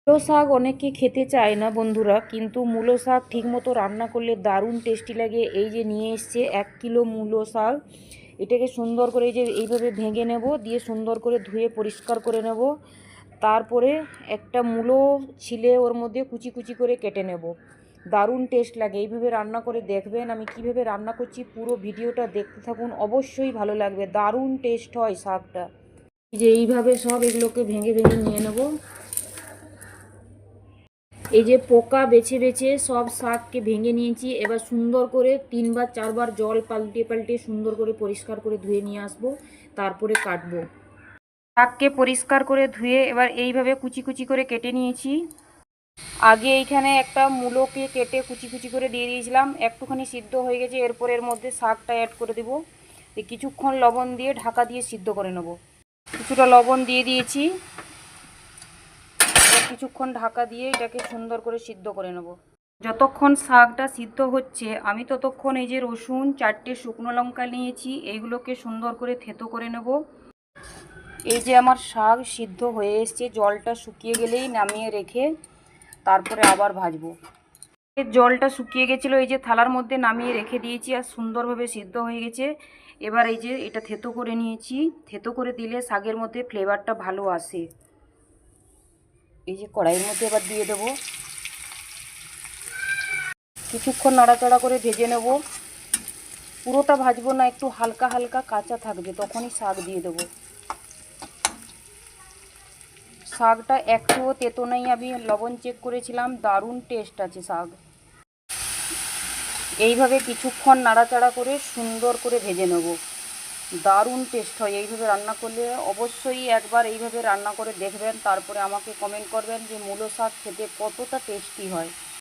মূলো শাক অনেকে খেতে চায় না বন্ধুরা, কিন্তু মূলো শাক ঠিকমতো রান্না করলে দারুণ টেস্টি লাগে। এই যে নিয়ে এসছে 1 কিলো মূলো শাক। এটাকে সুন্দর করে এই যে এইভাবে ভেঙে নেব, দিয়ে সুন্দর করে ধুয়ে পরিষ্কার করে নেব। তারপরে একটা মূলো ছিলে ওর মধ্যে কুচি কুচি করে কেটে নেব। দারুণ টেস্ট লাগে, এইভাবে রান্না করে দেখবেন। আমি কিভাবে রান্না করছি পুরো ভিডিওটা দেখতে থাকুন, অবশ্যই ভালো লাগবে। দারুণ টেস্ট হয় শাকটা। এই যে এইভাবে সব এগুলোকে ভেঙে ভেঙে নিয়ে নেব। এই যে পোকা বেছে বেছে সব শাককে ভেঙে নিয়েছি। এবার সুন্দর করে 3 বার 4 বার জল পাল্টে পাল্টে সুন্দর করে পরিষ্কার করে ধুয়ে নিয়ে আসবো, তারপরে কাটবো। শাককে পরিষ্কার করে ধুয়ে এবার এইভাবে কুচি কুচি করে কেটে নিয়েছি। আগে এইখানে একটা মূলোকে কেটে কুচি কুচি করে দিয়ে দিয়েছিলাম, একটুখানি সিদ্ধ হয়ে গেছে। এরপর এর মধ্যে শাকটা অ্যাড করে দেবো। কিছুক্ষণ লবণ দিয়ে ঢাকা দিয়ে সিদ্ধ করে নেব। কিছুটা লবণ দিয়ে দিয়েছি, কিছুক্ষণ ঢাকা দিয়ে এটাকে সুন্দর করে সিদ্ধ করে নেব। যতক্ষণ শাকটা সিদ্ধ হচ্ছে আমি ততক্ষণ এই যে রসুন 4টে শুকনো লঙ্কা নিয়েছি, এইগুলোকে সুন্দর করে থেতো করে নেব। এই যে আমার শাক সিদ্ধ হয়ে এসছে, জলটা শুকিয়ে গেলেই নামিয়ে রেখে তারপরে আবার ভাজবো। জলটা শুকিয়ে গেছিলো, এই যে থালার মধ্যে নামিয়ে রেখে দিয়েছি আর সুন্দরভাবে সিদ্ধ হয়ে গেছে। এবার এই যে এটা থেতো করে নিয়েছি, থেতো করে দিলে শাকের মধ্যে ফ্লেভারটা ভালো আসে। এই যে কড়াইয়ের মধ্যে এবার দিয়ে দেবো, কিছুক্ষণ নাড়াচাড়া করে ভেজে নেব। পুরোটা ভাজবো না, একটু হালকা হালকা কাঁচা থাকবে, তখনই শাক দিয়ে দেবো। শাকটা একটুও তেতো নেই, আমি লবণ চেক করেছিলাম, দারুণ টেস্ট আছে শাক। এইভাবে কিছুক্ষণ নাড়াচাড়া করে সুন্দর করে ভেজে নেব। দারুণ টেস্ট হয় এইভাবে রান্না করলে। অবশ্যই একবার এইভাবে রান্না করে দেখবেন, তারপরে আমাকে কমেন্ট করবেন যে মূলো শাক খেতে কতটা টেস্টি হয়।